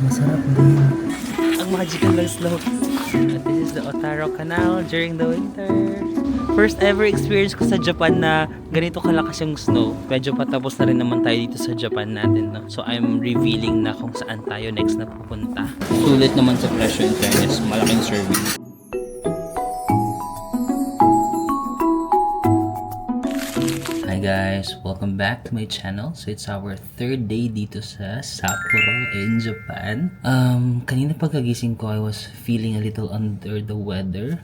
Masarap din. Ang magical ng snow. And this is the Otaro Canal during the winter. First ever experience ko sa Japan na ganito kalakas yung snow. Medyo patapos na rin naman tayo dito sa Japan natin, no? So I'm revealing na kung saan tayo next na pupunta. Sulit naman sa presyo in fairness. Malaking serving. Hi guys, welcome back to my channel. So it's our third day dito sa Sapporo in Japan. Kanina pagkagising ko, I was feeling a little under the weather.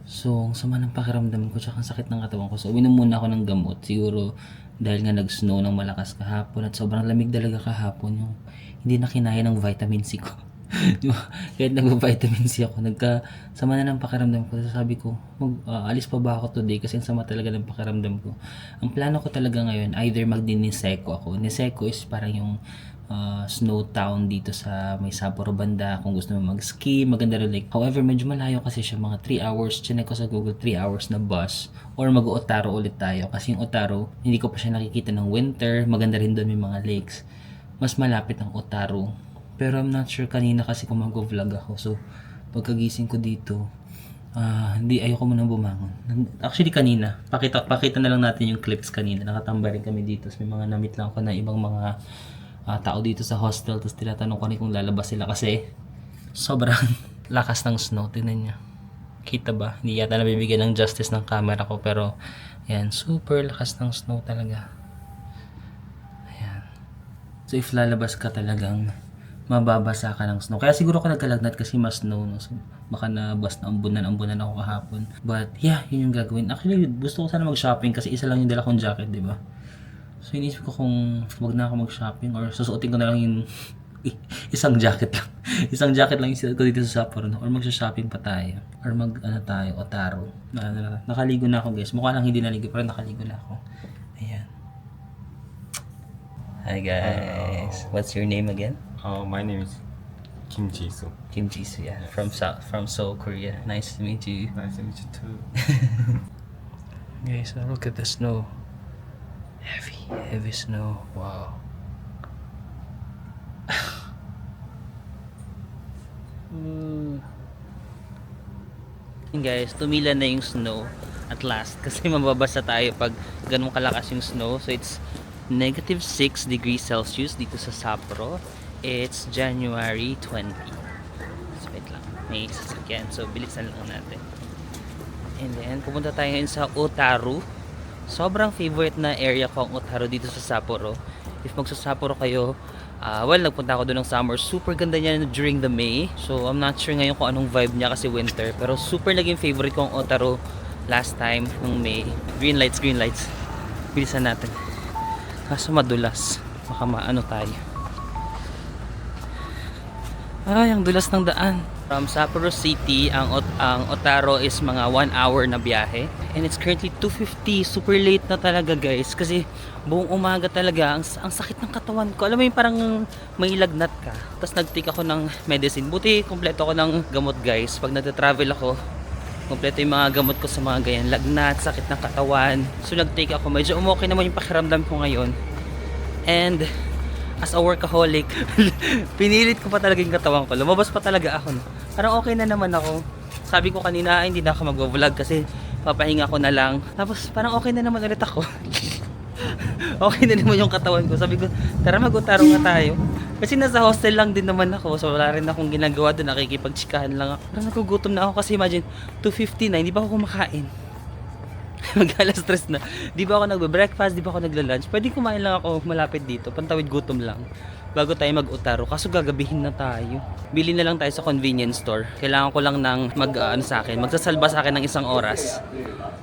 So, ang sama ng pakiramdam ko, tsaka ang sakit ng katawan ko. So, uminom muna ako ng gamot. Siguro dahil nga nag-snow ng malakas kahapon at sobrang lamig talaga kahapon. Yung hindi na kinaya ng vitamin C ko. Kahit nag-vitamin C ako, nagkasama na ng pakiramdam ko. So sabi ko, alis pa ba ako today kasi ang sama talaga ng pakiramdam ko. Ang plano ko talaga ngayon, either magdi-Niseko ako. Niseko is parang yung snow town dito sa may Sapporo banda. Kung gusto mo mag-ski, maganda rin like. However, medyo malayo kasi siya, mga 3 hours. Chinek ko sa Google, 3 hours na bus. Or mag-Otaro ulit tayo. Kasi yung Otaro, hindi ko pa siya nakikita ng winter. Maganda rin doon, may mga lakes. Mas malapit ang Otaro. Pero I'm not sure kanina kasi kung mag-vlog ako. So, pagkagising ko dito, hindi, ayoko muna bumangon. Actually, kanina, pakita na lang natin yung clips kanina. Nakatambay rin kami dito. So, may mga namit lang ako na ibang mga tao dito sa hostel. Tapos tinatanong ko kung lalabas sila kasi sobrang lakas ng snow. Tingnan niya. Kita ba? Hindi yata nabibigyan ng justice ng camera ko. Pero, yan, super lakas ng snow talaga. Ayan. So, if lalabas ka talagang mababasa ka ng snow. Kaya siguro ako nagkalagnat kasi mas snow. No? So, baka nabas na ambunan ako kahapon. But yeah, yun yung gagawin. Actually, gusto ko sana mag-shopping kasi isa lang yung dala kong jacket, di ba? So, inisip ko kung wag na ako mag-shopping or susuotin ko na lang yung isang jacket lang. Isang jacket lang yung ko dito sa Sapporo. No? Or mag-shopping pa tayo. Or tayo, Otaro. Nakaligo na ako, guys. Mukha lang hindi naligo pero nakaligo na ako. Ayan. Hi guys. What's your name again? My name is Kim Ji-soo. Kim Ji-soo, yeah. From Seoul, Korea. Nice to meet you. Nice to meet you too. Guys, look at the snow. Heavy snow. Wow. Guys, tumila na yung snow at last kasi mababasa tayo pag ganun kalakas yung snow. So it's -6 degrees Celsius dito sa Sapporo. It's January 20. So wait lang, may sasakyan. So bilisan lang natin. And then pupunta tayo ngayon sa Otaro. Sobrang favorite na area ko ang Otaro dito sa Sapporo. If magsa-Sapporo kayo, nagpunta ako doon ng summer. Super ganda niya during the May. So I'm not sure ngayon kung anong vibe niya kasi winter. Pero super naging favorite ko ang Otaro last time ng May. Green lights. Bilisan natin. Kaso madulas. Baka maano tayo. Ay, ang dulas ng daan. From Sapporo City, ang Otaro is mga 1 hour na biyahe. And it's currently 2:50. Super late na talaga, guys. Kasi buong umaga talaga, ang sakit ng katawan ko. Alam mo yung parang may lagnat ka. Tapos nag-take ako ng medicine. Buti, kompleto ako ng gamot, guys. Pag nagta-travel ako, kompleto yung mga gamot ko sa mga ganyan. Lagnat, sakit ng katawan. So nag-take ako. Medyo umokay naman yung pakiramdam ko ngayon. And as a workaholic, pinilit ko pa talaga yung katawan ko. Lumabas pa talaga ako. No? Parang okay na naman ako. Sabi ko kanina, hindi na ako mag-vlog kasi papahinga ko na lang. Tapos parang okay na naman ulit ako. Okay na naman yung katawan ko. Sabi ko, tara mag-Otaro nga tayo. Kasi nasa hostel lang din naman ako. So wala rin akong ginagawa doon. Nakikipag-chikahan lang ako. Parang nagugutom na ako kasi imagine, 2:59, hindi ba ako kumakain? Mag-alas stress na. Di ba ako nagbe-breakfast, di ba ako nagla-lunch? Pwede kumain lang ako malapit dito, pantawid gutom lang. Bago tayo mag-Otaro, kaso gagabihin na tayo. Bili na lang tayo sa convenience store. Kailangan ko lang ng magsasalba sa akin ng 1 oras.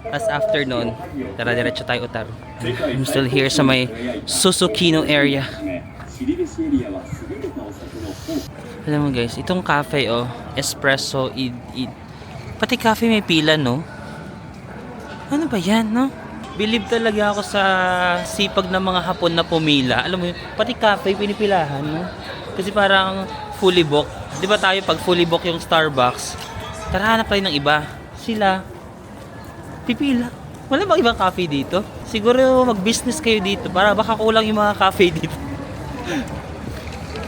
Tapos after nun, tara diretso tayo Otaro. I'm still here sa may Susukino area. Alam mo guys, itong cafe espresso, pati cafe may pila, no? Ano ba yan, no? Believe talaga ako sa sipag ng mga Hapon na pumila. Alam mo yun, pati cafe pinipilahan, no? Kasi parang fully booked. Di ba tayo pag fully booked yung Starbucks, tara hanap tayo ng iba. Sila, pipila. Wala bang ibang cafe dito? Siguro mag-business kayo dito para baka kulang yung mga cafe dito.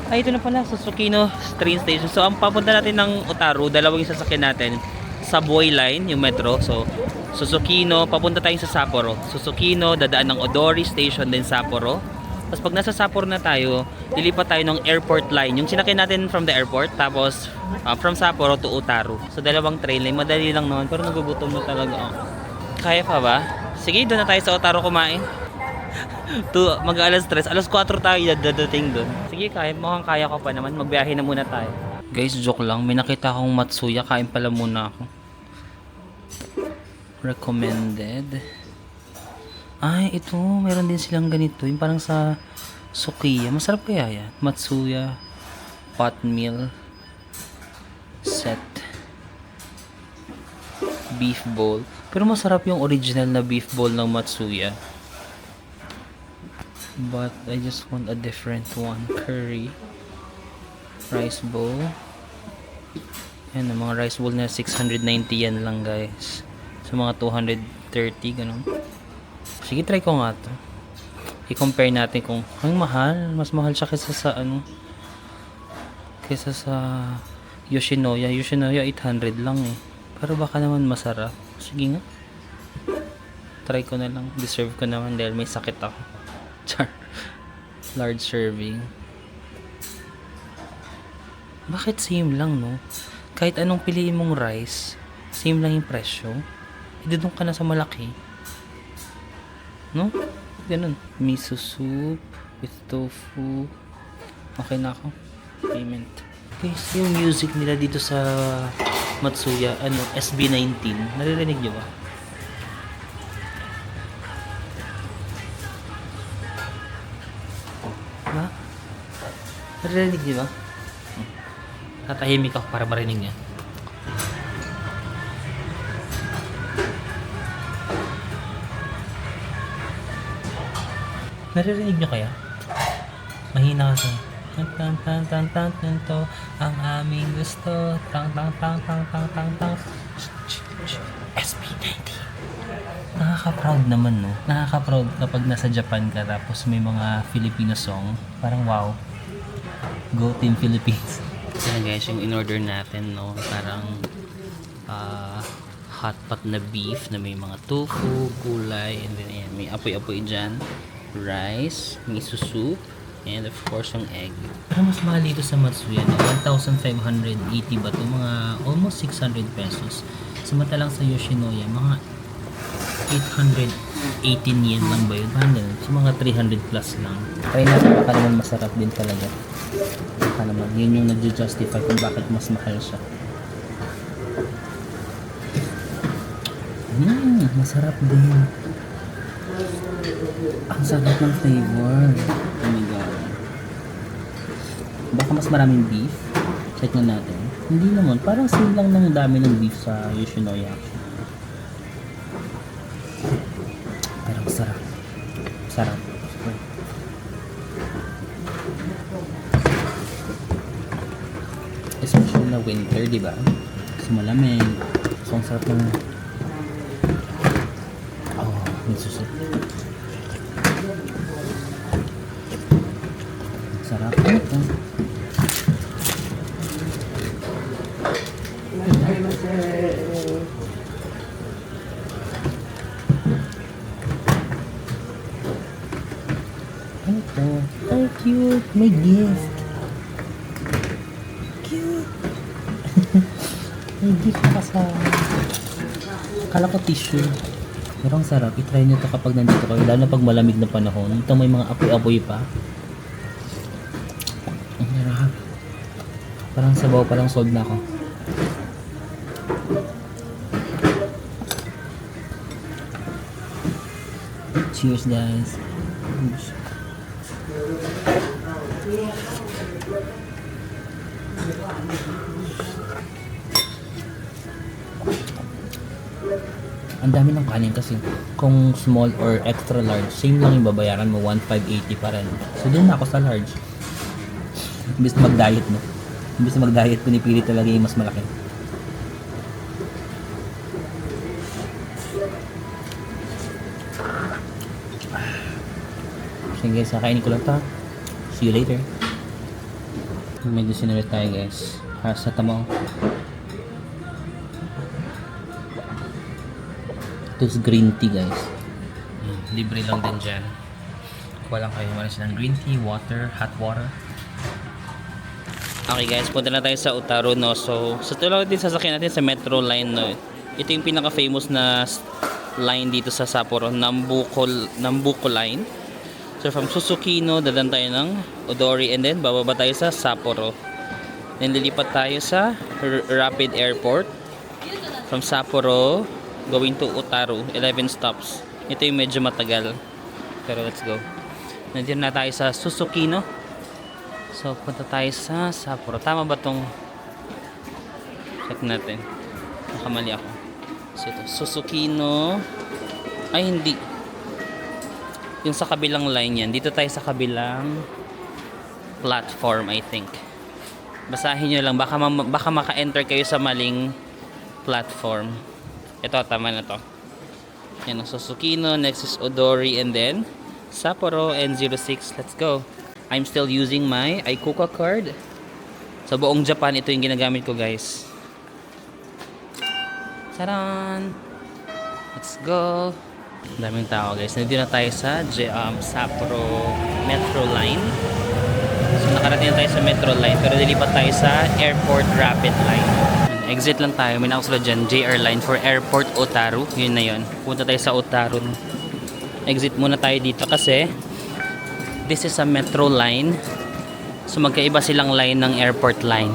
Ay, ito na pala, Susukino train station. So, ang papunta natin ng Otaru, dalawang yung sasakyan natin. Subway line, yung metro. So, Susukino, papunta tayong sa Sapporo. Susukino, dadaan ng Odori Station, din Sapporo. Tapos pag nasa Sapporo na tayo, lilipat tayo ng airport line. Yung sinakyan natin from the airport, tapos from Sapporo to Otaru. So, dalawang train line. Madali lang naman, pero nagugutom na talaga ako. Kaya pa ba? Sige, doon na tayo sa Otaru kumain. Mag-alas 3, alas 4 tayo dadating doon. Sige, mukhang kaya ko pa naman. Magbiyahe na muna tayo. Guys, joke lang. May nakita akong Matsuya. Kain pala muna ako. Recommended. Ay, ito. Meron din silang ganito. Yung parang sa Sukiya. Masarap kaya yan. Matsuya. Pot meal. Set. Beef bowl. Pero masarap yung original na beef bowl ng Matsuya. But I just want a different one. Curry. Rice bowl. Yan, ang mga rice bowl na 690 yan lang guys. So mga 230 ganun. Sige, try ko nga to. I-compare natin kung ang mahal. Mas mahal siya kaysa sa kaysa sa Yoshinoya. Yoshinoya 800 lang eh. Pero baka naman masarap. Sige nga. Try ko na lang. Deserve ko naman dahil may sakit ako. Char. Large serving. Bakit same lang, no? Kahit anong piliin mong rice, same lang yung presyo. Idudong ka na sa malaki. No? Ganun. Miso soup with tofu. Okay na ako. Payment. Guys, yung music nila dito sa Matsuya, SB19. Naririnig nyo ba? Ha? Naririnig nyo ba? Tatahimik ako para marinig niya. Naririnig nyo kaya? Mahina kasi. Tang tang tang tang tang tang to ang aming gusto. Tang tang tang tang tang tang tang. SB19. Nakaka-proud naman, no? Nakaka-proud kapag nasa Japan ka tapos may mga Filipino song. Parang wow. Go Team Philippines. Yan guys, yung in-order natin, no? Parang hot pot na beef na may mga tofu, gulay, and then ayan, may apoy-apoy dyan. Rice, miso soup, and of course yung egg. Pero mas mahal dito sa Matsuya, no? 1,580 ba ito? Mga almost 600 pesos. Samantalang sa Yoshinoya, mga 818 yen lang ba yun? Paano? So mga 300 plus lang. Try natin, baka naman masarap din talaga. Baka naman, yun yung nag-justify kung bakit mas mahal siya. Masarap din. Ang sarap ng flavor. Oh my god. Baka mas maraming beef. Check na natin. Hindi naman. Parang same lang ng dami ng beef sa Yoshinoya. Pero masarap. Sarap. Especially na winter, di ba? Kasi malamig. So, ang sarap ng miso soup. Sarap ito. Ito. Ay, cute. May gift. Cute. May gift pa sa... Akala ko tissue. Pero ang sarap. I-try nyo ito kapag nandito kayo. Lalo na pag malamig na panahon. Ito may mga apoy-apoy pa. Ang sarap. Parang sabaw pa lang sold na ako. Cheers guys. Ang dami ng kanin kasi kung small or extra large, same lang yung babayaran mo, 1,580 pa rin. So doon na ako sa large. Imbis mag-diet mo. Imbis mag-diet, pinipili talaga yung mas malaki. Sige, sakainin ko lang ta. See you later. Medicine ulit tayo guys. Paracetamol. Ito is green tea guys. Libre lang din dyan. Kuha lang kayo malis ng green tea, water, hot water. Okay guys, punta na tayo sa Otaru no. So, sa tulad din sasakyan natin sa Metro Line no. Ito yung pinaka-famous na line dito sa Sapporo, Nambuko Line. So from Susukino, dadan tayo ng Odori and then bababa tayo sa Sapporo. Then lilipat tayo sa Rapid Airport. From Sapporo, going to Otaru, 11 stops. Ito yung medyo matagal. Pero let's go. Nandiyan na tayo sa Susukino. So punta tayo sa Sapporo. Tama ba tong check natin? Nakamali ako. So ito, Susukino. Ay hindi. Yung sa kabilang line yan. Dito tayo sa kabilang platform, I think. Basahin nyo lang. Baka maka-enter kayo sa maling platform. Ito, tama na to. Yan ang Susukino. Next is Odori and then Sapporo N06. Let's go. I'm still using my iKuka card. Sa buong Japan, ito yung ginagamit ko, guys. Charan! Let's go! Daming tao guys. Nandito na tayo sa Sapporo Metro Line. So nakarating na tayo sa Metro Line pero dilipat tayo sa Airport Rapid Line. Exit lang tayo. May nakasulad dyan JR Line for Airport Otaru. Yun na yun. Punta tayo sa Otaru. Exit muna tayo dito kasi this is a Metro Line. So magkaiba silang line ng Airport Line.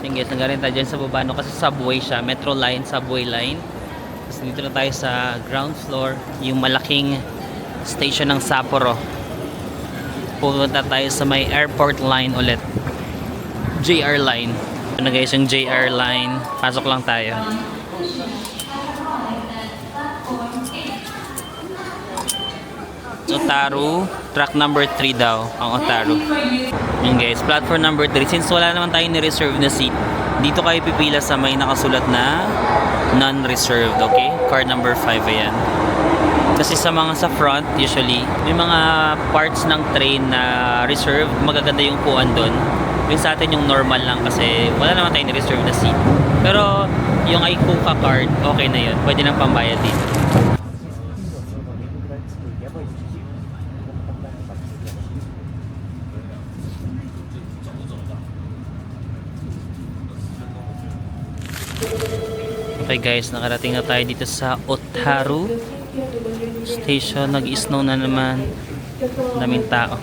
Yung guys, nagarin tayo dyan sa baba no? Kasi subway siya. Metro Line, subway line. Dito na tayo sa ground floor, yung malaking station ng Sapporo. Pupunta tayo sa may airport line ulit. JR line. Ito na guys yung JR line. Pasok lang tayo. Otaru, track number 3 daw ang Otaru. Yun guys, platform number 3. Since wala naman tayong ni-reserve na seat, dito kayo pipila sa may nakasulat na non-reserved, okay? Card number 5, ayan. Kasi sa mga sa front, usually, may mga parts ng train na reserved, magaganda yung upuan doon. Yung sa atin yung normal lang kasi wala naman tayong ni-reserve na seat. Pero yung iKuka card, okay na yun. Pwede nang pambayad dito. Okay guys, nakarating na tayo dito sa Otaru Station. Nag-snow na naman. Daming tao.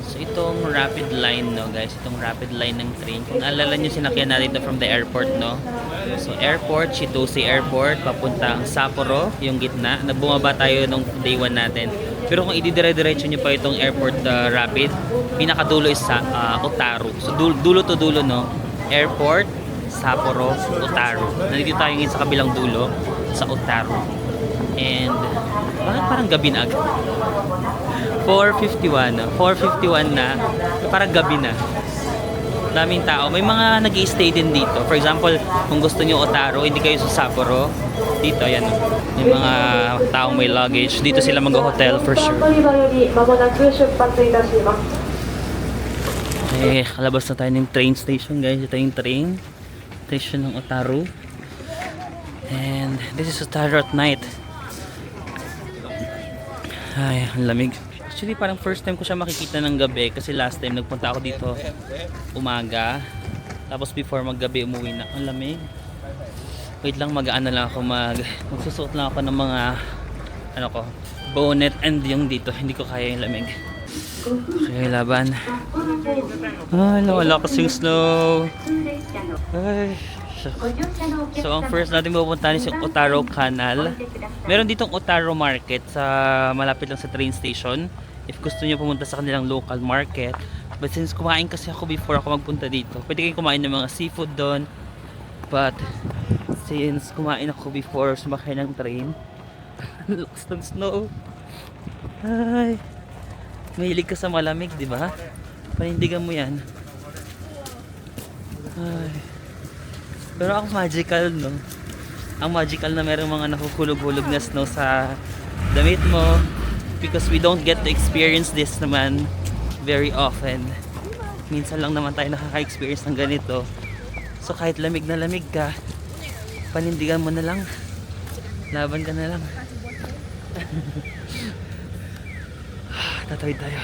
So itong rapid line no guys, itong rapid line ng train. Kung alala nyo, sinakyan natin ito from the airport no. So airport, Chitose Airport, papuntang Sapporo, yung gitna. Nagbumaba tayo nung day 1 natin. Pero kung ididire-diretso nyo pa itong airport rapid, pinakadulo is sa Otaru. So dulo to dulo no. Airport, Sapporo, Otaru. Nandito tayo ngayon sa kabilang dulo sa Otaru. And bakit parang gabi na agad? 4:51 na. 4:51 na. Parang gabi na. Daming tao. May mga nag-i-stay din dito. For example, kung gusto niyo Otaru, hindi kayo sa Sapporo. Dito, ayan. May mga taong may luggage. Dito sila mag-hotel for sure. Eh, kalabas na tayo ng train station guys. Ito yung train station ng Otaru. And this is Otaru at night. Ay, ang lamig. Actually, parang first time ko siya makikita ng gabi kasi last time nagpunta ako dito umaga. Tapos before maggabi umuwi na. Ang lamig. Wait lang, mag-ano lang ako, magsusuot lang ako ng mga ano ko, bonnet and yung dito. Hindi ko kaya yung lamig. Okay, laban. Ay, wala kasing snow. Ay. So, ang first natin pupuntahan is yung Otaru Canal. Meron ditong Otaru Market sa malapit lang sa train station. If gusto niyo pumunta sa kanilang local market. But since kumain kasi ako before ako magpunta dito, pwede kayong kumain ng mga seafood doon. But since kumain ako before sumakay ng train, lakas ng snow. Ay. Mahilig ka sa malamig, di ba? Panindigan mo yan. Ay. Pero ako magical, no? Ang magical na merong mga nakukulog-hulog na snow sa damit mo. Because we don't get to experience this naman very often. minsan lang naman tayo nakaka-experience ng ganito. So kahit lamig na lamig ka, panindigan mo na lang. Laban ka na lang. Tatawid tayo.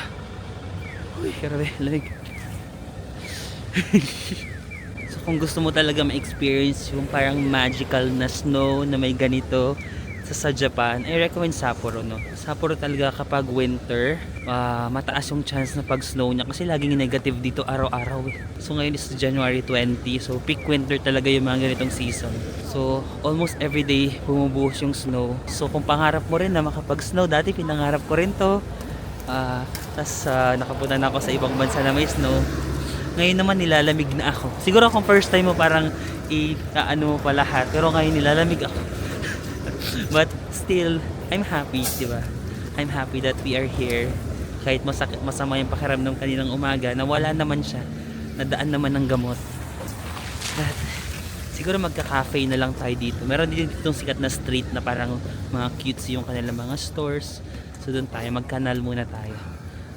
Uy, grabe, lamig. So kung gusto mo talaga ma-experience yung parang magical na snow na may ganito sa Japan, I recommend Sapporo, no? Sapporo talaga kapag winter, mataas yung chance na pag snow niya kasi laging negative dito araw-araw eh. So ngayon is January 20, so peak winter talaga yung mga ganitong season. So almost every day bumubuhos yung snow. So kung pangarap mo rin na makapag-snow, dati pinangarap ko rin to. Tas nakapunta na ako sa ibang bansa na may snow. Ngayon naman nilalamig na ako. Siguro kung first time mo parang i-ano mo pa lahat, pero ngayon nilalamig ako. But still, I'm happy, di ba? I'm happy that we are here. Kahit masama yung pakiramdam kaninang umaga, nawala naman siya. Nadaan naman ng gamot. But, siguro magka-cafe na lang tayo dito. Meron din ditong sikat na street na parang mga cutesy yung kanilang mga stores. So doon tayo, mag-canal muna tayo.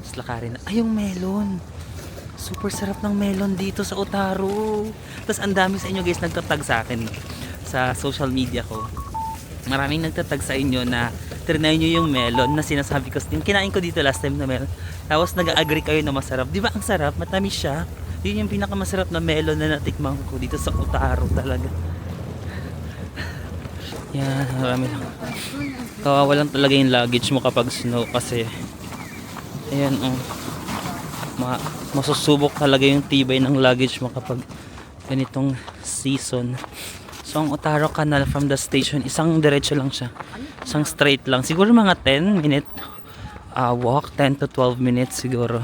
Tapos lakarin na. Ay, yung melon! Super sarap ng melon dito sa Otaru. Tapos ang dami sa inyo guys nagtatag sa akin sa social media ko. Maraming nagtatag sa inyo na trinay nyo yung melon na sinasabi ko. Kinain ko dito last time na melon. Tapos nag-agree kayo na masarap. Di ba ang sarap? Matamis siya. Yun yung pinakamasarap na melon na natikman ko dito sa Otaru talaga. Yan, marami lang. Kawawa lang talaga yung luggage mo kapag snow kasi ayan masusubok talaga yung tibay ng luggage mo kapag ganitong season. So ang Otaru Canal from the station, isang diretso lang siya. Isang straight lang. Siguro mga 10 minute walk, 10 to 12 minutes siguro.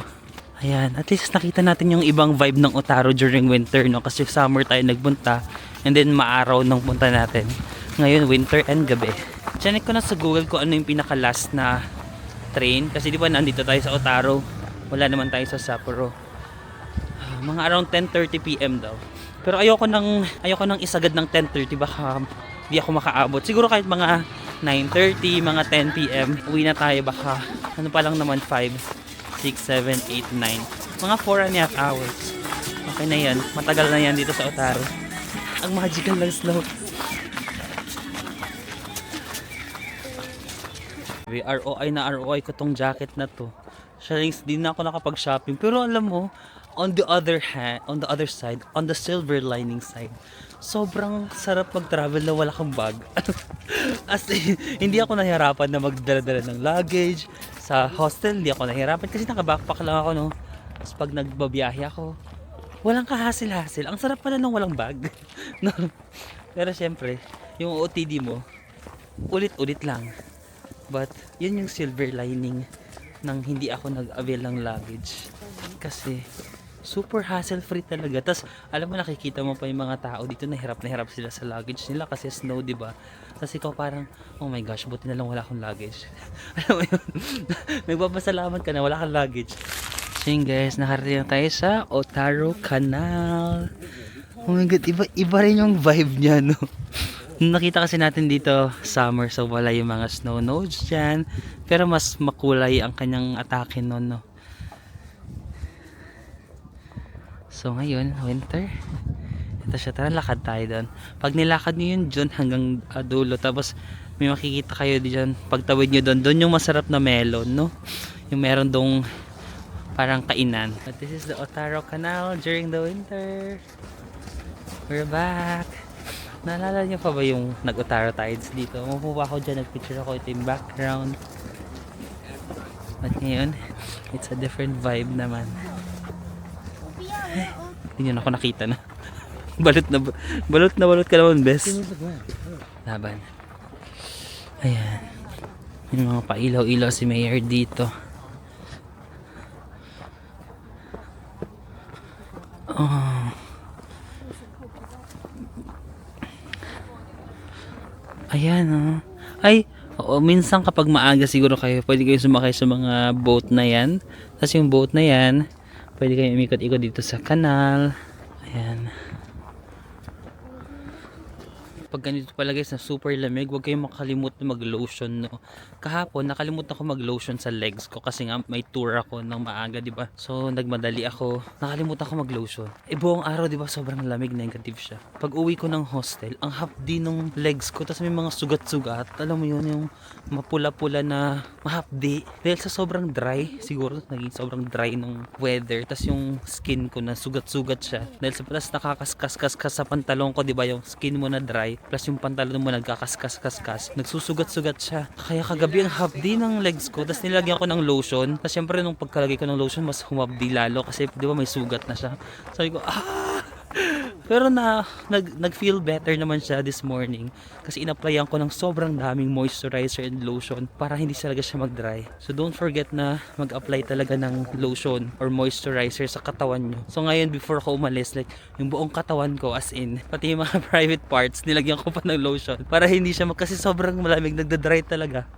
Ayan, at least nakita natin yung ibang vibe ng Otaru during winter, no? Kasi summer tayo nagpunta and then maaraw nung punta natin. Ngayon winter and gabi. Chinek ko na sa Google kung ano yung pinaka last na train kasi di ba nandito tayo sa Otaru. Wala naman tayo sa Sapporo. Mga around 10:30 PM daw. Pero ayoko nang isagad ng 10:30 baka di ako makaabot. Siguro kahit mga 9:30, mga 10 PM, uwi na tayo baka ano pa lang naman 5, 6, 7, 8, 9. Mga 4.5 hours. Okay na yan. Matagal na yan dito sa Otaru. Ang magical lang slow. ROI na ROI ko tong jacket na to. Siya din na ako nakapag-shopping. Pero alam mo, on the other side, on the silver lining side, sobrang sarap mag-travel na wala kang bag. As in, hindi ako nahihirapan na magdala-dala ng luggage. Sa hostel, hindi ako nahihirapan kasi naka-backpack lang ako, no? Tapos pag nagbabiyahe ako, walang kahasil-hasil. Ang sarap pala nung walang bag. No? Pero syempre, yung OTD mo, ulit-ulit lang. But, yun yung silver lining nang hindi ako nag-avail ng luggage. Kasi, super hassle-free talaga. Tapos, alam mo, nakikita mo pa yung mga tao dito na hirap sila sa luggage nila kasi snow, di ba? Tapos ikaw parang, oh my gosh, buti na lang wala akong luggage. Alam mo yun? Nagpapasalamat ka na wala kang luggage. So yun guys, nakarating tayo sa Otaru Canal. Oh my god, iba rin yung vibe niya, no? Nakita kasi natin dito summer, so wala yung mga snow nodes dyan, pero mas makulay ang kanyang atake nun, no? So ngayon winter, ito siya, tara lakad tayo doon. Pag nilakad nyo yun dyan hanggang dulo, tapos may makikita kayo dyan pagtawid nyo doon yung masarap na melon, no? Yung meron dong parang kainan. But this is the Otaru Canal during the winter. We're back. Naalala niyo pa ba yung nag-Otaru Tides dito? Umupo ako dyan, nagpicture ako. Ito yung background. At ngayon, it's a different vibe naman. Hindi nyo na ako nakita na. balot ka naman, bes. Laban. Ayan. Yung mga pailaw-ilaw si Mayor dito. Oh. Ayan, oh. Ay, oo, minsan kapag maaga siguro kayo, pwede kayo sumakay sa mga boat na yan. Tapos yung boat na yan, pwede kayo umikot-ikot dito sa kanal. Ayan. pag ganito pala guys na super lamig, huwag kayong makalimut na mag-lotion, no. Kahapon nakalimutan ko mag-lotion sa legs ko kasi nga may tour ako ng maaga, di ba? So nagmadali ako, nakalimutan ko mag-lotion. Buong araw, di ba, sobrang lamig, negative siya. Pag uwi ko ng hostel, ang hapdi ng legs ko, tapos may mga sugat-sugat, alam mo yun, yung mapula-pula na mahapdi dahil sa sobrang dry, siguro naging sobrang dry ng weather, tapos yung skin ko na sugat-sugat siya dahil sa plus nakakaskas-kaskas sa pantalon ko, di ba, yung skin mo na dry plus yung pantalon mo nagkakaskas-kaskas, nagsusugat-sugat siya. Kaya kagabi ang hapdi ng legs ko, tapos nilagyan ko ng lotion, tapos syempre nung pagkalagay ko ng lotion mas humabdi lalo kasi di ba may sugat na siya. Sabi ko pero nag-feel better naman siya this morning kasi in-applyan ko ng sobrang daming moisturizer and lotion para hindi talaga siya mag-dry. So don't forget na mag-apply talaga ng lotion or moisturizer sa katawan nyo. So ngayon before ko umalis, like yung buong katawan ko as in, pati yung mga private parts, nilagyan ko pa ng lotion para hindi siya kasi sobrang malamig, nagda-dry talaga.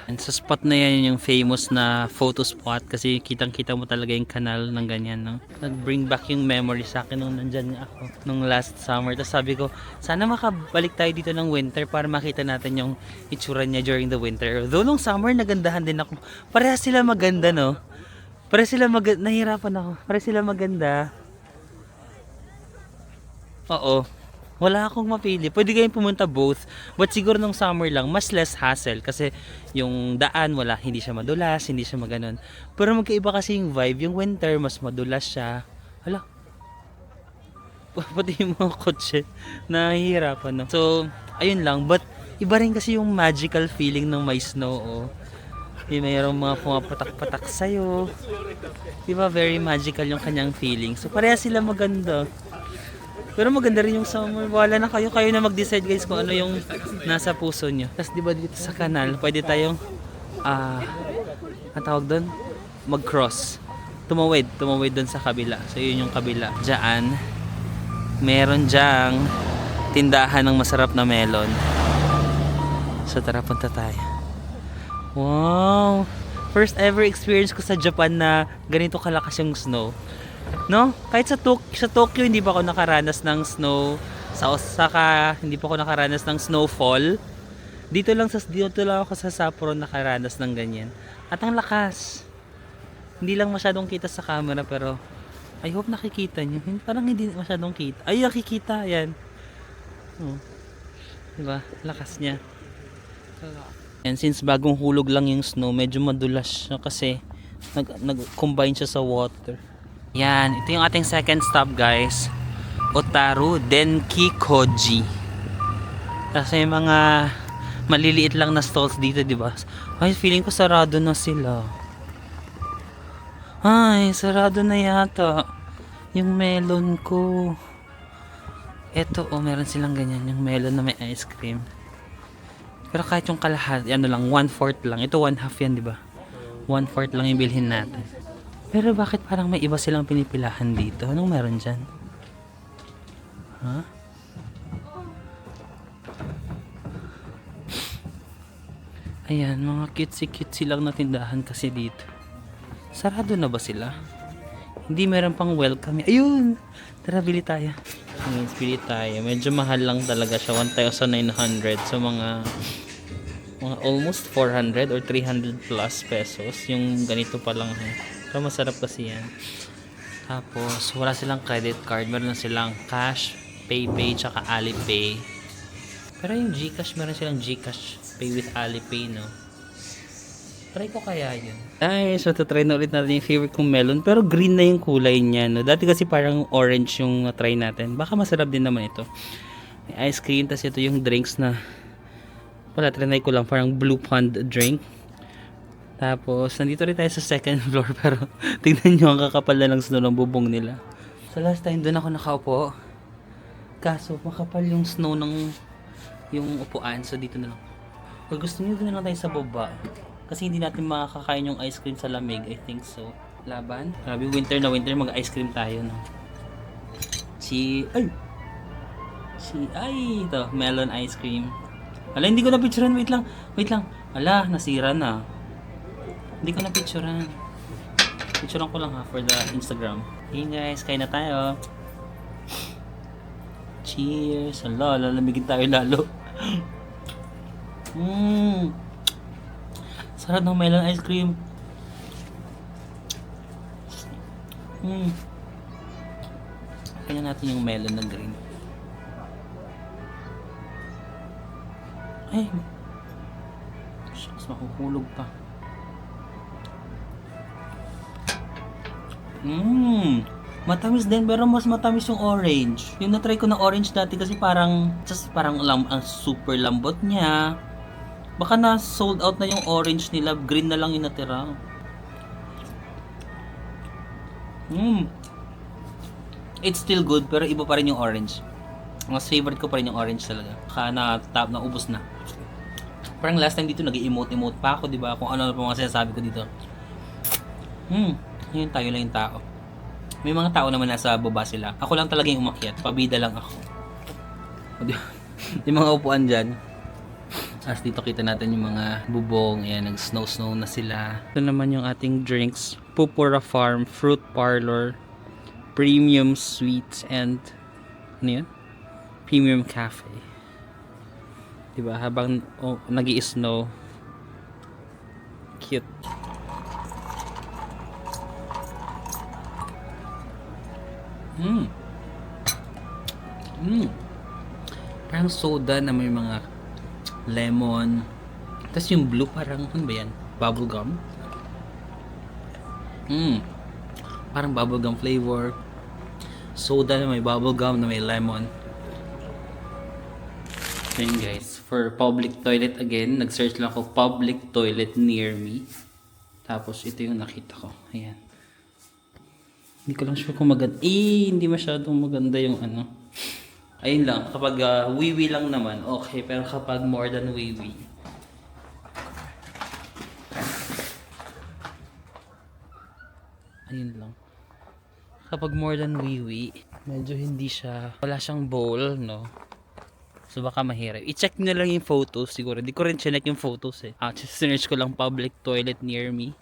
And sa spot na yan yung famous na photo spot kasi kitang-kita mo talaga yung kanal ng ganyan, no? Nag-bring back yung memory sa akin nung nandyan nga ako nung last summer. Tapos sabi ko, sana makabalik tayo dito ng winter para makita natin yung itsura niya during the winter. Though nung summer nagandahan din ako. Parehas sila maganda, no? Parehas sila maganda. Nahirapan ako. Parehas sila maganda. Oo. Wala akong mapili. Pwede kayong pumunta both. But siguro nung summer lang, mas less hassle. Kasi yung daan, wala. Hindi siya madulas, hindi siya maganon. Pero magkaiba kasi yung vibe. Yung winter, mas madulas siya. Hala. Pati yung mga kotse. Nahihirapan, no? So, ayun lang. But, iba rin kasi yung magical feeling ng may snow, oh. Yung mayroong mga pumapatak-patak sa'yo. Diba, very magical yung kanyang feeling. So, pareha sila maganda. Pero maganda rin yung summer. Wala na kayo. Kayo na mag-decide guys kung ano yung nasa puso nyo. Tapos diba dito sa kanal, pwede tayong ang tawag doon? Mag-cross. Tumawid doon sa kabila. So yun yung kabila. Diyan, meron dyang tindahan ng masarap na melon. So tara, punta tayo. Wow! First ever experience ko sa Japan na ganito kalakas yung snow. No? Kahit sa Tokyo hindi pa ako nakaranas ng snow. Sa Osaka hindi pa ako nakaranas ng snowfall. Dito lang ako sa Sapporo nakaranas ng ganyan. At ang lakas. Hindi lang masyadong kita sa camera pero I hope nakikita niyo. Parang hindi masyadong kita. Ay, nakikita yan. Oh. Diba? Lakas niya. And since bagong hulog lang yung snow, medyo madulas siya kasi nag-combine siya sa water. Yan, ito yung ating second stop guys. Otaru Denki-Koji. Kasi mga maliliit lang na stalls dito, di ba? Ay, feeling ko sarado na sila. Ay, sarado na yata yung melon ko. Eto, oh, meron silang ganyan, yung melon na may ice cream. Pero kahit yung kalahati, ano lang, 1/4 lang. Ito 1/2 yan, di ba? 1/4 lang yung bilhin natin. Pero bakit parang may iba silang pinipilahan dito? Anong meron dyan? Ha? Ayan, mga cutesy lang na tindahan kasi dito. Sarado na ba sila? Hindi meron pang welcome. Ayun! Tara, bili tayo. Bili tayo. Medyo mahal lang talaga siya. 1,900. So mga almost 400 or 300 plus pesos. Yung ganito pa lang. Pero masarap kasi yan. Tapos wala silang credit card, meron silang cash, PayPay, tsaka Alipay. Pero yung GCash, meron silang GCash Pay with Alipay, no? Try ko kaya yun. Ay, so try na ulit natin yung favorite kong melon. Pero green na yung kulay niya, no? Dati kasi parang orange yung try natin. Baka masarap din naman ito. May ice cream, tapos ito yung drinks na wala, try ko lang. Parang blue pond drink. Tapos, nandito rin tayo sa second floor pero tingnan nyo ang kakapal na ng snow ng bubong nila. So last time doon ako nakaupo. Kaso makapal yung snow ng yung upuan. So dito na lang. Kung gusto nyo doon na lang tayo sa baba. Kasi hindi natin makakain yung ice cream sa lamig. I think so. Laban. Grabe, winter na winter. Mag-ice cream tayo, no? Ito. Melon ice cream. Ala, hindi ko na-picturean. Wait lang. Ala, nasira na. Hindi ko na-picturean. Picture ko lang ha for the Instagram. Hey guys, kain na tayo. Cheers. Hala, lalamigin tayo lalo. Sarap ng melon ice cream. Kanya natin yung melon na green. Ay, shucks, makukulog pa. Matamis din pero mas matamis yung orange. Yung na-try ko na orange dati kasi parang ang super lambot niya. Baka na sold out na yung orange nila, green na lang yung natira. It's still good pero iba pa rin yung orange. Mas favorite ko pa rin yung orange talaga. Baka na ubos na. Parang last time dito nag-emote-emote pa ako, di ba? Kung ano pa mga sinasabi ko dito. Ngayon tayo lang yung tao. May mga tao naman nasa baba sila. Ako lang talaga yung umakyat. Pabida lang ako. Yung mga upuan dyan. As dito kita natin yung mga bubong. Ayan, nag-snow na sila. Ito naman yung ating drinks. Pupura Farm, Fruit Parlor, Premium Sweets, and ano yun? Premium Cafe. Diba? Habang nag-i-snow. Cute. Parang soda na may mga lemon. Tapos yung blue parang, ano ba yan? Bubblegum? Parang bubblegum flavor. Soda na may bubblegum na may lemon. So yun guys, for public toilet again, nag-search lang ako public toilet near me. Tapos ito yung nakita ko. Ayan. Hindi ko lang sure kung maganda. Hindi masyadong maganda yung ano. Ayun lang, kapag wiwi lang naman, okay. Pero kapag more than wiwi, ayun lang. Kapag more than wiwi, medyo hindi siya, wala siyang bowl, no? So baka mahirap. I-check nyo lang yung photos siguro. Hindi ko rin chinek yung photos eh. Sinerch ko lang public toilet near me.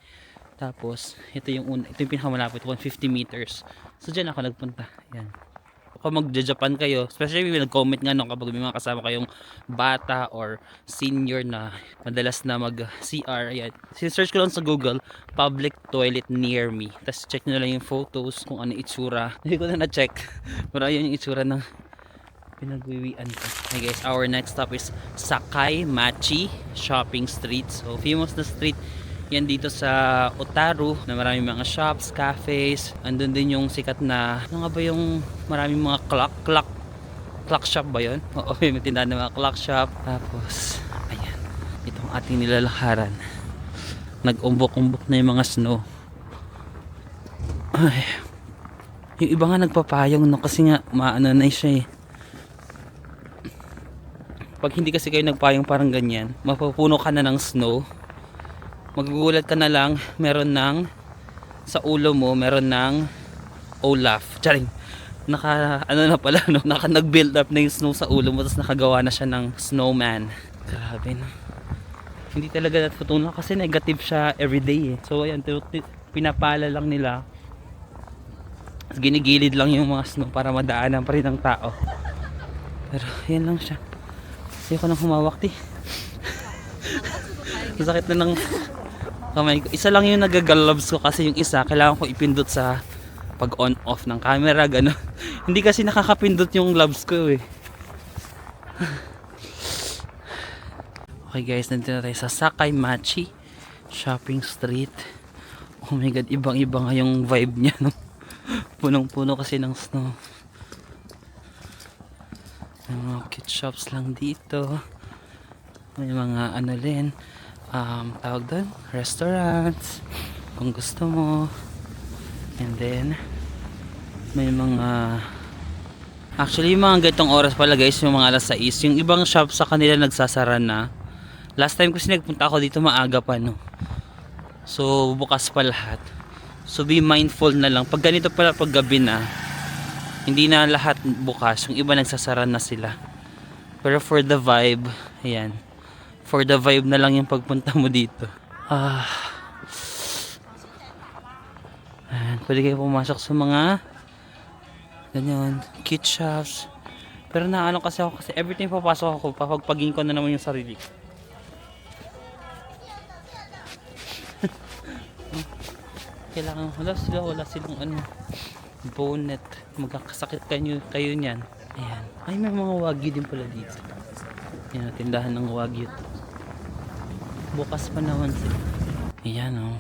Tapos, ito yung pinakamalapit, 150 meters. So, dyan ako nagpunta. Yan. Kung magja-Japan kayo, especially nag-comment nga nung kapag may mga kasama kayong bata or senior na madalas na mag-CR. Ayan. Sinesearch ko lang sa Google, public toilet near me. Tapos, check nyo lang yung photos, kung ano itsura. Hindi ko na na-check. Pero ayun yung itsura ng pinagwiwian ko. Hey guys, our next stop is Sakai Machi Shopping Street. So, famous na street yan dito sa Otaru na maraming mga shops, cafes. Andun din yung sikat na, ano nga ba yung maraming mga clock shop ba yun? Oo, may tindahan ng mga clock shop. Tapos, ayan, itong ating nilalakaran. Nag-umbok-umbok na yung mga snow. Ay, yung iba nga nagpapayong no, kasi nga maano na siya eh. Pag hindi kasi kayo nagpayong parang ganyan, mapupuno ka na ng snow. Magugulat ka na lang, meron ng sa ulo mo, meron ng Olaf. Charing. Nag-build up na yung snow sa ulo mo, tapos nakagawa na siya ng snowman. Grabe no. Hindi talaga natutunan kasi negative siya everyday eh. So ayan, pinapala lang nila. Tapos ginigilid lang yung mga snow para madaanan pa rin ng tao. Pero yan lang siya. Ayoko nang humawak ti. Sakit na ng kamay ko. Isa lang yung nagagalabs ko kasi yung isa kailangan ko ipindot sa pag on off ng camera gano'n. Hindi kasi nakakapindot yung gloves ko eh. Okay guys, nandito na tayo sa Sakai Machi Shopping Street. Oh my god, ibang-iba nga yung vibe niya no. Punong-puno kasi ng snow. May mga cute shops lang dito. May mga ano din, tawag doon, restaurants kung gusto mo. And then may mga, actually yung mga ganitong oras pala guys, yung mga alas 6, yung ibang shop sa kanila nagsasara na. Last time kasi nagpunta ako dito maaga pa no, so bukas pa lahat. So be mindful na lang pag ganito pala, pag gabi na hindi na lahat bukas, yung iba nagsasara na sila. Pero for the vibe, ayan, for the vibe na lang yung pagpunta mo dito. Ayan, pwede kayo pumasok sa mga ganyan, cute shops. Pero naano kasi ako kasi every time papasok ako, papagpagin ko na naman yung sarili. Kailangan, wala silang ano, bonnet. Magkakasakit kayo niyan. Ayan. Ay, may mga wagyu din pala dito. Ayan, tindahan ng wagyu. Bukas pa naman sila. Ayan, oh.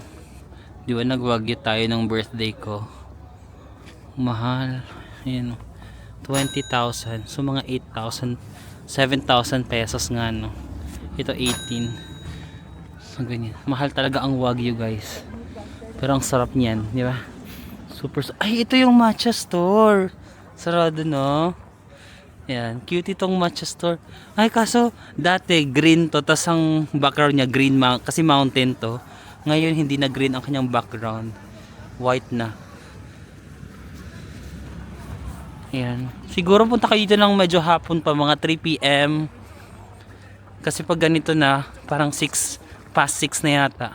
Di ba nag-wagyu tayo ng birthday ko? Mahal. Ayan, oh. 20,000. So, mga 8,000, 7,000 pesos nga, no? Ito, 18. So, ganyan. Mahal talaga ang wagyu, guys. Pero ang sarap niyan, di ba? Ay, ito yung matcha store. Sarado, no? Yan, cute itong matcha store. Ay, kaso dati green to, tas ang background niya green kasi mountain to. Ngayon hindi na green ang kanyang background. White na. Yan. Siguro punta kayo dito ng medyo hapon pa, mga 3 PM. Kasi pag ganito na, parang 6, past 6 na yata.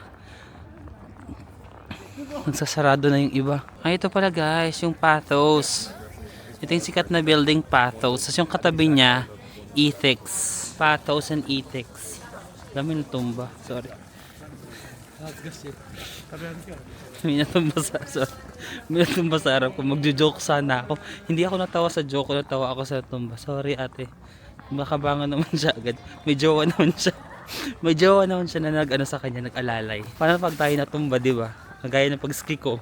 Nagsasarado na yung iba. Ay, ito pala guys, yung Pathos. Ito yung sikat na building, Pathos. Tapos yung katabi niya, Ethics. Pathos and Ethics. Dami na tumba. Sorry. May natumba sa harap ko. Magjo-joke sana ako. Hindi ako natawa sa joke, natawa ako sa tumba. Sorry ate. Makabangan naman siya agad. May jowa naman siya. May jowa naman siya na nag-ano sa kanya, nag-alalay. Paano pag tayo natumba, di ba? Kagaya ng pag-ski ko.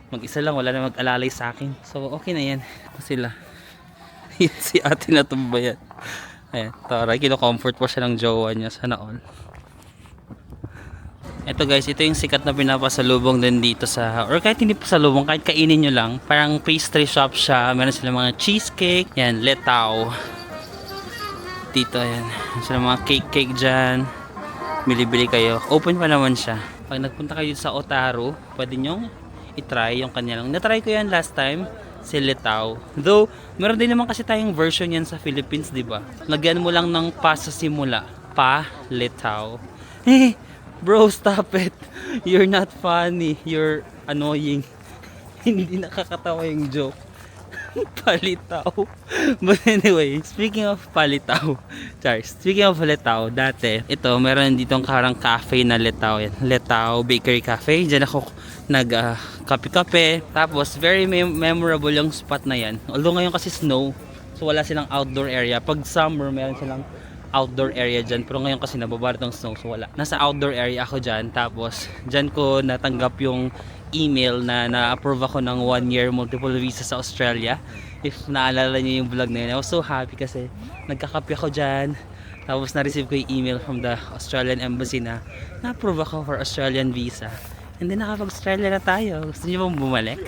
Mag-isa lang, wala na mag-alalay sa akin. So, okay na yan. Ito sila. Si ate natumba yan. Ayan, taray. Kino-comfort po siya ng jowa niya. Sana all. Ito guys, ito yung sikat na pinapasalubong din dito sa, or kahit hindi pasalubong, kahit kainin nyo lang. Parang pastry shop siya. Meron sila mga cheesecake. Yan, letao. Dito, yan. Meron sila mga cake dyan. Bili-bili kayo. Open pa naman siya. Pag nagpunta kayo sa Otaru, pwede nyong i-try yung kanya lang. Na-try ko yan last time, si Letao. Though, meron din naman kasi tayong version yan sa Philippines, di ba? Lagyan mo lang ng pa sa simula. Pa, Letao. Hey, bro, stop it. You're not funny. You're annoying. Hindi nakakatawa yung joke. Palitaw. But anyway, speaking of palitaw, Charles, speaking of Letao, dati, ito, meron ditong karang cafe na Letao. Yan. Letao Bakery Cafe. Diyan ako kape-kape. Tapos, very memorable yung spot na yan. Although ngayon kasi snow, so wala silang outdoor area. Pag summer, meron silang outdoor area dyan. Pero ngayon kasi nababarat ng snow, so wala. Nasa outdoor area ako dyan. Tapos, dyan ko natanggap yung email na na-approve ako ng 1-year multiple visa sa Australia. If naalala niyo yung vlog na yun, I was so happy kasi nagkakape ako dyan. Tapos na-receive ko yung email from the Australian Embassy na na-approve ako for Australian visa. And then nakapag-Australia na tayo. Gusto niyo bang bumalik?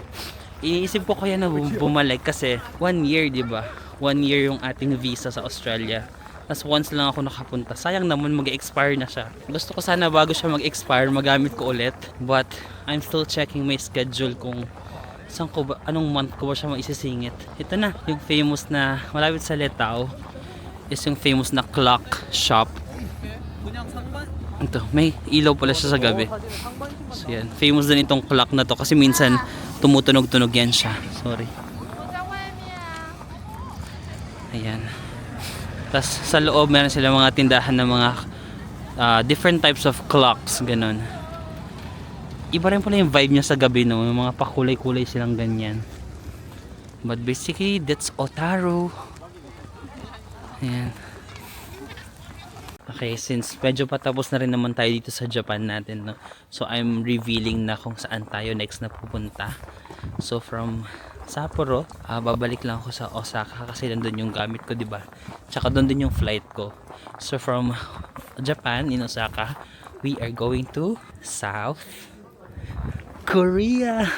Iniisip ko kaya na bumalik kasi 1 year, di ba? 1 year yung ating visa sa Australia. Tapos once lang ako nakapunta. Sayang naman mag-expire na siya. Gusto ko sana bago siya mag-expire, magamit ko ulit. But I'm still checking my schedule kung anong month ko ba siya maisisingit. Ito na, yung famous na, malapit sa Letao, is yung famous na clock shop. Ito, may ilaw pala siya sa gabi. So yan, famous din itong clock na to kasi minsan tumutunog-tunog yan siya. Sorry. Ayan. Tapos sa loob meron sila mga tindahan ng mga different types of clocks, ganun. Iba rin pala yung vibe niya sa gabi, no? Yung mga pakulay-kulay silang ganyan. But basically, that's Otaru. Ayan. Okay, since medyo patapos na rin naman tayo dito sa Japan natin, no? So I'm revealing na kung saan tayo next na pupunta. So from Sapporo, babalik lang ako sa Osaka kasi nandun yung gamit ko, diba? Tsaka doon din yung flight ko. So from Japan in Osaka, we are going to South Korea.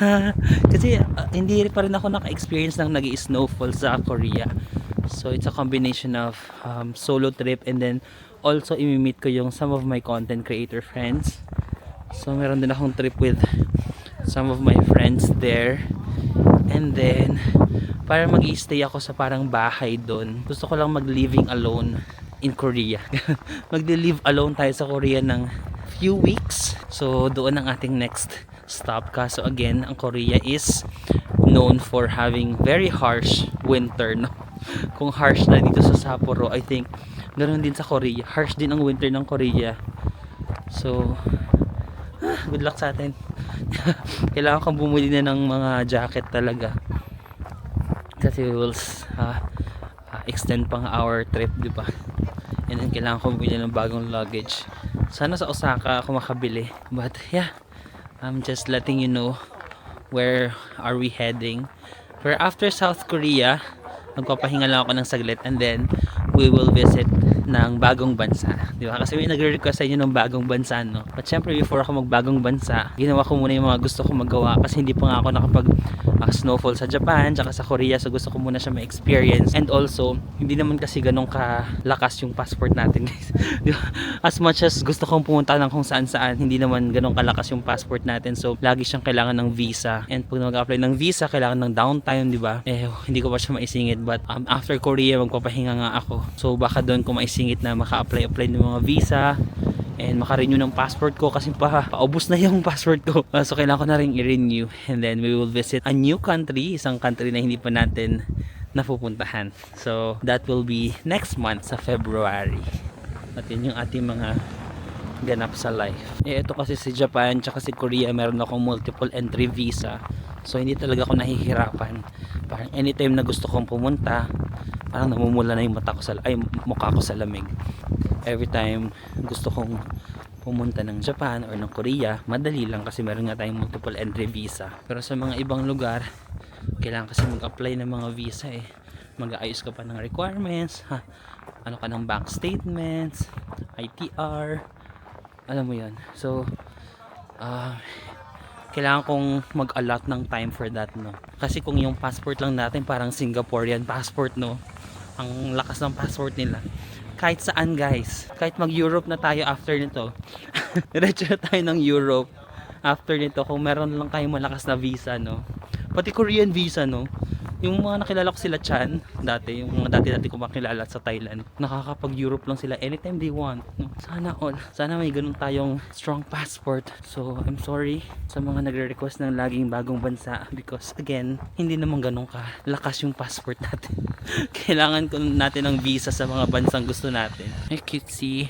Kasi hindi pa rin ako naka-experience ng nag-i-snowfall sa Korea. So it's a combination of solo trip and then also imi-meet ko yung some of my content creator friends. So meron din akong trip with some of my friends there. And then, para mag-i-stay ako sa parang bahay doon. Gusto ko lang mag-living alone in Korea. Mag-live alone tayo sa Korea ng few weeks. So, doon ang ating next stop. Kaso again, ang Korea is known for having very harsh winter, no? Kung harsh na dito sa Sapporo, I think ganoon din sa Korea. Harsh din ang winter ng Korea. So, good luck sa atin. Kailangan kang bumili na ng mga jacket talaga. Kasi we will extend pang our trip, di ba? And then kailangan ko bumili ng bagong luggage. Sana sa Osaka ako makabili. But yeah, I'm just letting you know where are we heading. We're after South Korea. Magpapahinga lang ako ng saglit and then we will visit ng bagong bansa, di ba? Kasi may nagre-request sa inyo ng bagong bansa, no? But syempre before ako magbagong bansa, ginawa ko muna yung mga gusto kong magawa kasi hindi pa nga ako nakapag snowfall sa Japan tsaka sa Korea, so gusto ko muna siya ma-experience. And also, hindi naman kasi ganun kalakas yung passport natin, guys. Di ba? As much as gusto kong pumunta ng kung saan saan, hindi naman ganun kalakas yung passport natin, so lagi siyang kailangan ng visa. And pag mag-apply ng visa, kailangan ng downtime, di ba? Hindi ko pa siya maisingit, but after Korea magpapahinga nga ako, so baka doon ko maisingit na maka-apply ng mga visa and maka-renew ng passport ko kasi paubos na yung passport ko. So kailangan ko na rin i-renew and then we will visit a new country, isang country na hindi pa natin napupuntahan. So that will be next month sa February. At yun yung ating mga ganap sa life. Ito kasi si Japan tsaka si Korea, meron akong multiple entry visa. So hindi talaga ako nahihirapan. Parang anytime na gusto kong pumunta, parang namumula na yung mukha ko sa lamig. Every time gusto kong pumunta ng Japan or ng Korea, madali lang kasi meron nga tayong multiple entry visa. Pero sa mga ibang lugar, kailangan kasi mag-apply ng mga visa eh. Mag-aayos ka pa ng requirements, ano ka ng bank statements, ITR, alam mo yun. So, kailangan kong mag-allot ng time for that, no? Kasi kung yung passport lang natin parang Singaporean passport, no? Ang lakas ng passport nila. Kahit saan, guys. Kahit mag-Europe na tayo after nito. Diretso na tayo ng Europe after nito kung meron lang tayong malakas na visa, no? Pati Korean visa, no? Yung mga nakilala ko sila Chan dati, yung mga dati ko makilala sa Thailand, nakakapag-Europe lang sila anytime they want, no? Sana may ganun tayong strong passport. So I'm sorry sa mga nagre-request ng laging bagong bansa because again, hindi naman ganun lakas yung passport natin. Kailangan natin ng visa sa mga bansang gusto natin. Ay, cutesy.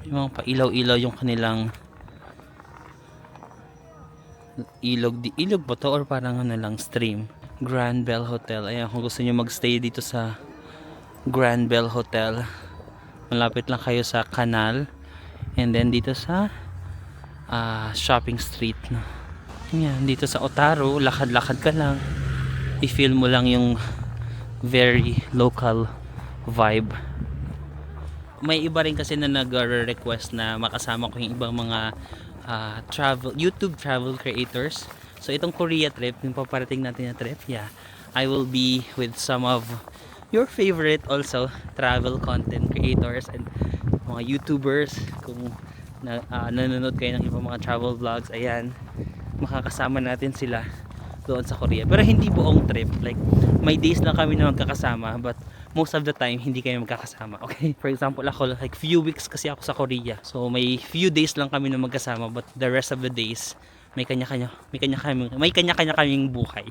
Yung mga pailaw-ilaw yung kanilang ilog ba to or parang ano lang, stream. Grand Bell Hotel. Ayan, kung gusto niyo magstay dito sa Grand Bell Hotel, malapit lang kayo sa kanal and then dito sa shopping street, no? Ayan, dito sa Otaru, lakad-lakad ka lang, i-feel mo lang yung very local vibe. May iba rin kasi na nag-request na makasama ko yung ibang mga YouTube travel creators. So itong Korea trip, yung paparating natin na trip, yeah, I will be with some of your favorite also travel content creators and mga YouTubers. Kung nanonood kayo ng ibang mga travel vlogs, ayan, makakasama natin sila doon sa Korea. Pero hindi buong trip, like may days lang kami na magkakasama, but most of the time hindi kayo magkakasama. Okay, for example ako, like few weeks kasi ako sa Korea, so may few days lang kami na magkasama, but the rest of the days may kanya-kanya kaming buhay.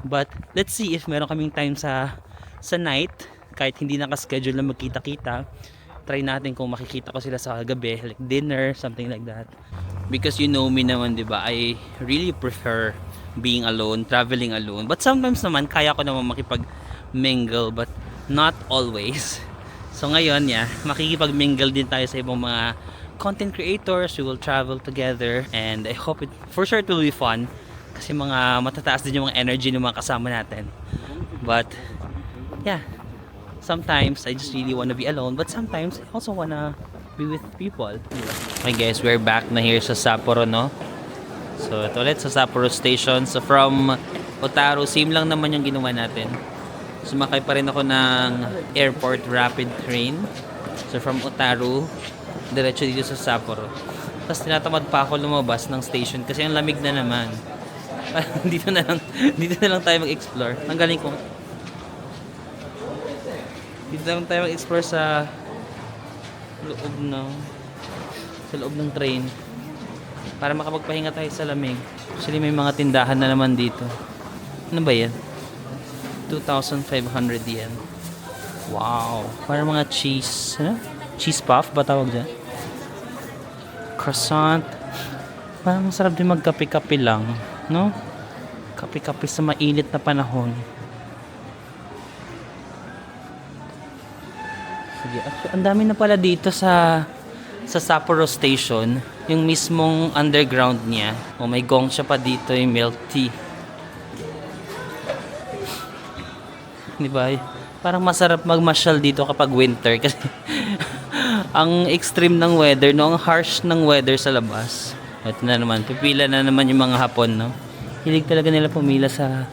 But let's see if meron kaming time sa night, kahit hindi naka-schedule na magkita-kita, try natin kung makikita ko sila sa gabi, like dinner, something like that. Because you know me naman, di ba, I really prefer being alone, traveling alone. But sometimes naman kaya ko naman makipag-mingle, but not always. So ngayon, yeah, makikipag-mingle din tayo sa ibang mga content creators. We will travel together and I hope for sure it will be fun kasi mga matataas din yung mga energy ng mga kasama natin. But yeah, sometimes I just really want to be alone, but sometimes I also wanna be with people. Okay guys, we're back na here sa Sapporo, no? So ito ulit sa Sapporo Station. So from Otaru, same lang naman yung ginawa natin. Sumakay pa rin ako ng airport rapid train. So from Otaru, diretso dito sa Sapporo. Tapos tinatamad pa ako lumabas ng station kasi ang lamig na naman. dito na lang tayo mag-explore. Ang galing ko. Dito na lang tayo mag-explore sa loob ng train para makapagpahinga tayo sa lamig. Actually, may mga tindahan na naman dito. Ano ba yan? 2,500 yen. Wow. Parang mga cheese. Ano? Cheese puff ba tawag dyan? Croissant. Parang sarap din magkape-kape lang. No? Kape-kape sa mainit na panahon. Sige. Actually, ang dami na pala dito sa Sapporo Station, yung mismong underground niya. Oh, may gongcha pa dito, yung milk tea. Di ba? Parang masarap magmasyal dito kapag winter kasi ang extreme ng weather, no? Ang harsh ng weather sa labas. Ito na naman, pipila na naman yung mga Hapon, no? Hilig talaga nila pumila sa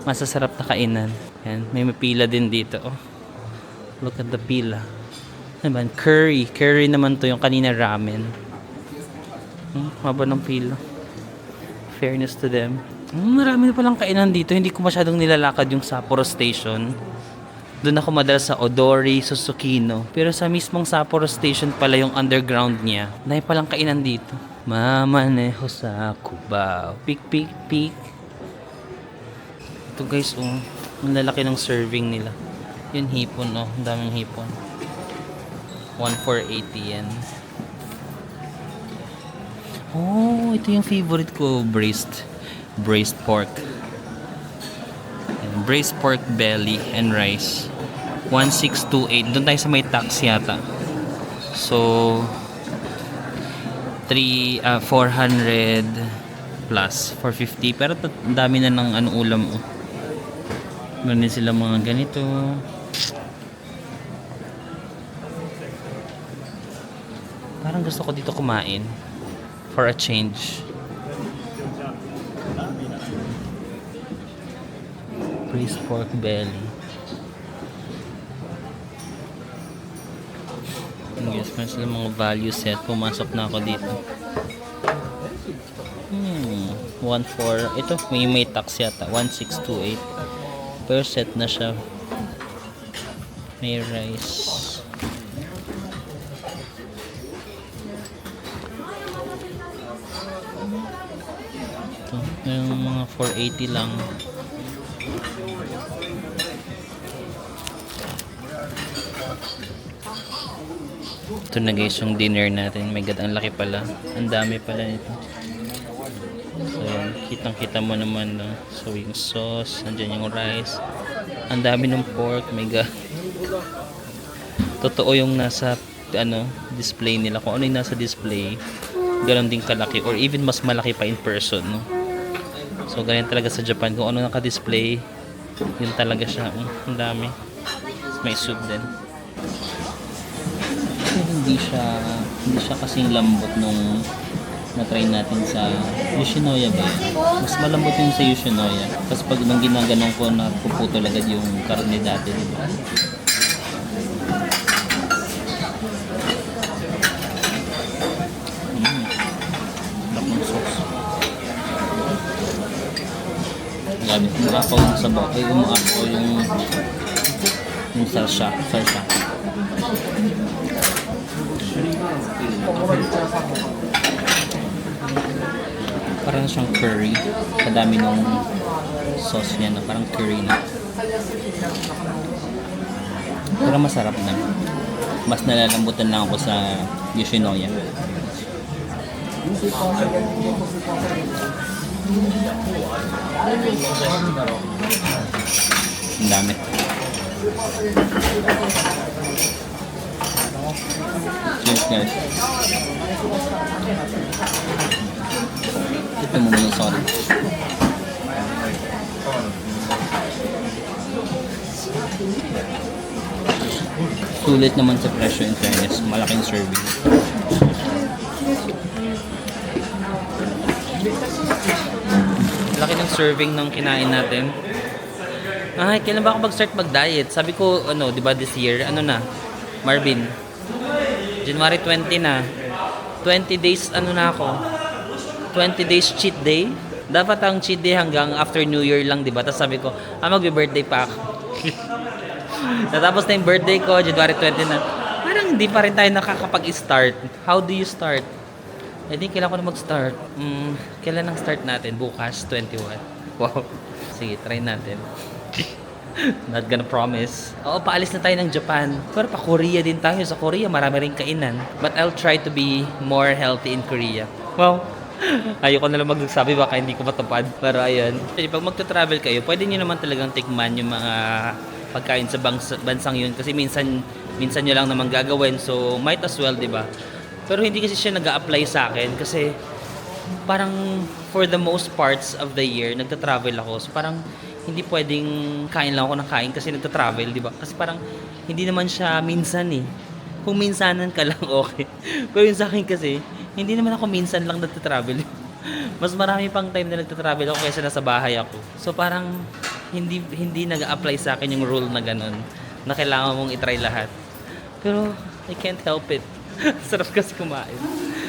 masasarap na kainan. Yan, may pila din dito, oh. Look at the pila. Naman, curry. Curry naman to, yung kanina ramen. Haba ng pila. Fairness to them. Marami na palang kainan dito. Hindi ko masyadong nilalakad yung Sapporo Station. Doon ako madalas sa Odori, Susukino. Pero sa mismong Sapporo Station pala yung underground niya. Dahil palang kainan dito. Mamaneho sa Cubao. Peek, peek, peek. Ito guys, oh. Ang lalaki ng serving nila. Yun hipon, oh. Ang daming hipon. 1,480 yen. Oh, ito yung favorite ko. Braised pork. And braised pork belly and rice. 1,628. Doon tayo sa may tax yata. So 400 plus 450. Pero ang dami na ng ulam. Meron din sila mga ganito. Parang gusto ko dito kumain for a change. Braised pork belly. Yes, meron sila mga value set. Pumasok na ako dito. 1,400. Ito, may tax yata. 1,628. Per set na siya. May rice. Yung mga 480 lang. Ito na guys yung dinner natin. My God, ang laki pala. Ang dami pala nito. So yan, kitang-kita mo naman, no? So yung sauce, andyan yung rice. Ang dami ng pork. My God. Totoo yung nasa display nila. Kung ano yung nasa display, ganoon din kalaki or even mas malaki pa in person, no? So ganyan talaga sa Japan, kung ano naka-display yun talaga siya. Ang dami. May soup din. Hindi siya kasing lambot nung na-try natin sa Yoshinoya ba yun? Mas malambot yun sa Yoshinoya. Tapos pag nang ginaganong ko, napuputol agad yung karne dati, diba? Bakong sauce. Grabe, umaapaw yung sabaw. Ay, umaapaw yung salsa. Parang siyang curry. Kadami ng sauce niya, no? Parang curry na. Pero masarap na. Mas nalalambutan lang ako sa Yoshinoya. Ang dami. Cheers guys. Ito mo muna, sorry. Sulit naman sa presyo, in fairness. Malaking serving. Laki ng serving ng kinain natin. Ay, kailan ba ako mag-start mag-diet? Sabi ko, di ba this year, Marvin, January 20 na. 20 days, na ako? 20 days cheat day? Dapat ang cheat day hanggang after New Year lang, di ba? Tapos sabi ko, magbe-birthday pa ako. Natapos na yung birthday ko, January 20 na. Parang hindi pa rin tayo nakakapag-start. How do you start? I think kailangan ko na mag-start. Kailan ang start natin? Bukas, 21. Wow. Sige, try natin. Not gonna promise. Oo, paalis na tayo ng Japan. Pero pa Korea din tayo. Sa Korea, marami rin kainan. But I'll try to be more healthy in Korea. Wow. Ayoko na lang magsabi baka hindi ko matupad. Pero ayun. Pag magta-travel kayo, pwede nyo naman talagang tikman yung mga pagkain sa bansang yun. Kasi minsan nyo lang naman gagawin. So, might as well, di ba? Pero hindi kasi siya nag-a-apply sa akin. Kasi parang for the most parts of the year, nagta-travel ako. So, parang hindi pwedeng kain lang ako ng kain kasi nagta-travel, di ba? Kasi parang hindi naman siya minsan eh. Kung minsanan ka lang, okay. Pero yun sa akin kasi, hindi naman ako minsan lang nagta-travel. Mas marami pang time na nagta-travel ako kaysa nasa bahay ako. So parang hindi nag-a-apply sa akin yung rule na ganun, na kailangan mong itry lahat. Pero I can't help it. Sarap kasi kumain.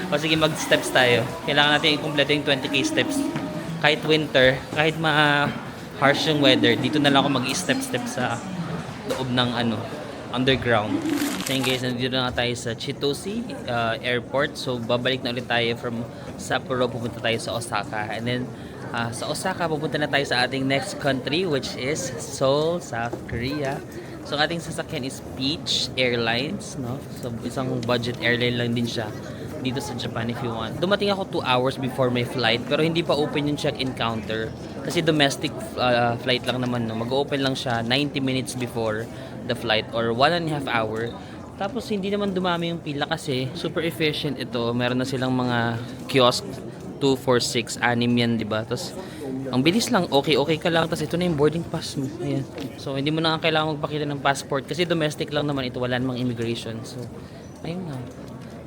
O sige, mag-steps tayo. Kailangan natin i-complete yung 20k steps. Kahit winter, kahit harsh yung weather, dito na lang ako mag-step-step sa loob ng underground. So guys, nandito na nga tayo sa Chitose airport. So babalik na ulit tayo from Sapporo, pupunta tayo sa Osaka. And then sa Osaka, pupunta na tayo sa ating next country, which is Seoul, South Korea. So ang ating sasakyan is Peach Airlines, no? So isang budget airline lang din siya dito sa Japan if you want. Dumating ako 2 hours before my flight, pero hindi pa open yung check-in counter. Kasi domestic flight lang naman, no? Mag-open lang siya 90 minutes before the flight or 1.5 hour. Tapos hindi naman dumami yung pila kasi super efficient ito. Meron na silang mga kiosk, 2, 4, 6, 6 yan, di ba? Tapos ang bilis lang, okay ka lang. Tapos ito na yung boarding pass mo. Ayan. So hindi mo na kailangan magpakita ng passport kasi domestic lang naman ito, wala namang immigration. So ayun na.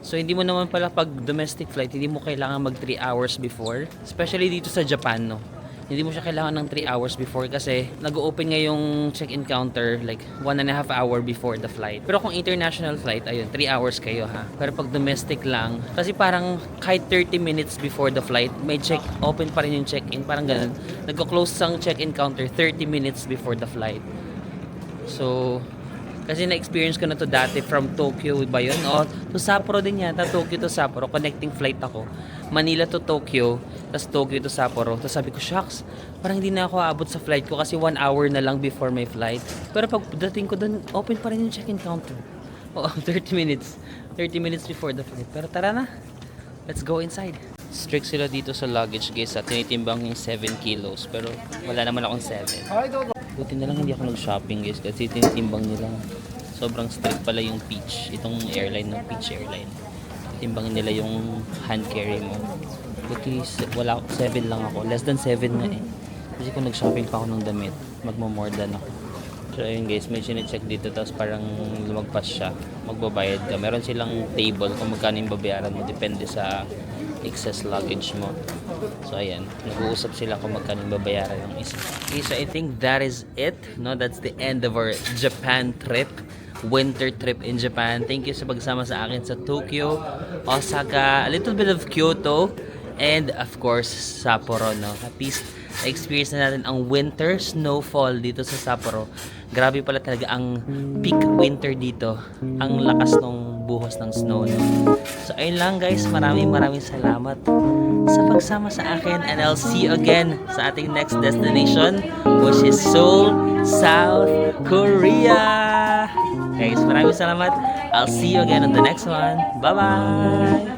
So hindi mo naman pala pag domestic flight, hindi mo kailangan mag 3 hours before. Especially dito sa Japan, no? Hindi mo siya kailangan ng 3 hours before kasi nag-open nga yung check-in counter like 1.5 hour before the flight. Pero kung international flight, ayun, 3 hours kayo ha. Pero pag domestic lang, kasi parang kahit 30 minutes before the flight, may open pa rin yung check-in. Parang ganun. Nagko-close ang check-in counter 30 minutes before the flight. So, kasi na-experience ko na to dati from Tokyo ba yun? O, to Sapporo din yata. Tokyo to Sapporo. Connecting flight ako. Manila to Tokyo. Tapos Tokyo to Sapporo. Tapos sabi ko, shucks, parang hindi na ako aabot sa flight ko kasi 1 hour na lang before my flight. Pero pag dating ko dun, open pa rin yung check-in counter. Oo, 30 minutes. 30 minutes before the flight. Pero tara na. Let's go inside. Strict sila dito sa luggage guys. At tinitimbang yung 7 kilos. Pero wala naman akong 7. Buti na lang hindi ako nag-shopping guys kasi tinitimbang nila. Sobrang strict pala yung Peach. Itong airline ng Peach Airline. Timbangin nila yung hand carry mo. Buti wala, 7 lang ako. Less than 7 na eh. Kasi kung nag-shopping pa ako ng damit, magmo-more than ako. So ayun guys, may sine-check dito tapos parang lumagpas siya. Magbabayad ka. Meron silang table kung magkano yung babayaran mo. Depende sa excess luggage mo. So ayan, nag-uusap sila kung magkano yung babayaran ng isa. Okay, so I think that is it. No, that's the end of our Japan trip. Winter trip in Japan. Thank you sa pagsama sa akin sa Tokyo, Osaka, a little bit of Kyoto, and of course Sapporo, no? At least experience na natin ang winter snowfall dito sa Sapporo. Grabe pala talaga ang peak winter dito. Ang lakas ng buhos ng snow, no? So ayun lang guys, maraming salamat sa pagsama sa akin, and I'll see you again sa ating next destination, which is Seoul, South Korea. Guys, maraming salamat. I'll see you again on the next one. Bye-bye!